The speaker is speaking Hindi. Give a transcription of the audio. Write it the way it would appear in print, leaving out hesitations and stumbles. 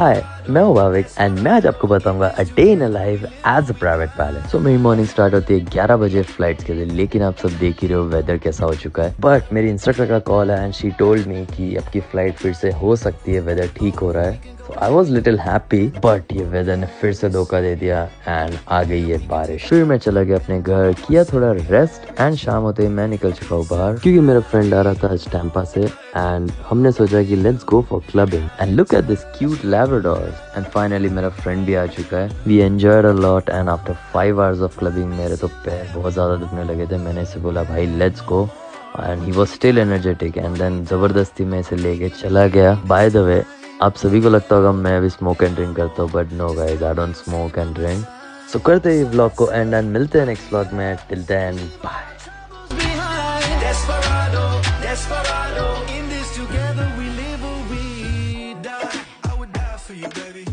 हाय, मैं हूँ भाविक एंड मैं आज आपको बताऊंगा a day in a life as a private pilot. So मेरी मॉर्निंग स्टार्ट होती है 11 बजे फ्लाइट के लिए, लेकिन आप सब देख ही रहे हो वेदर कैसा हो चुका है। बट मेरी इंस्ट्रक्टर का कॉल है एंड शी टोल्ड मी कि आपकी फ्लाइट फिर से हो सकती है, वेदर ठीक हो रहा है। So I was little happy, but ये वेदर ने फिर से धोखा दे दिया एंड आ गई है बारिश। फिर मैं चला गया अपने घर, किया थोड़ा रेस्ट एंड शाम होते ही मैं निकल चुका हूँ बाहर, क्योंकि मेरा फ्रेंड आ रहा था आज टैम्पा से एंड हमने सोचा कि let's go for clubbing and look at this cute labradors. And finally मेरा फ्रेंड भी आ चुका है। We enjoyed a lot and after 5 hours of clubbing मेरे तो पैर बहुत ज्यादा दुखने लगे थे। मैंने इसे बोला भाई let's go and he was still energetic and then जबरदस्ती में इसे लेके चला गया। बाय द वे, आप सभी को लगता होगा मैं अभी स्मोक एंड ड्रिंक करता हूँ, but no guys, I don't smoke and drink. So करते हैं व्लॉग को एंड मिलते हैं नेक्स्ट व्लॉग में। Till then bye. Desperado, in this together we live or we die. I would die for you, baby.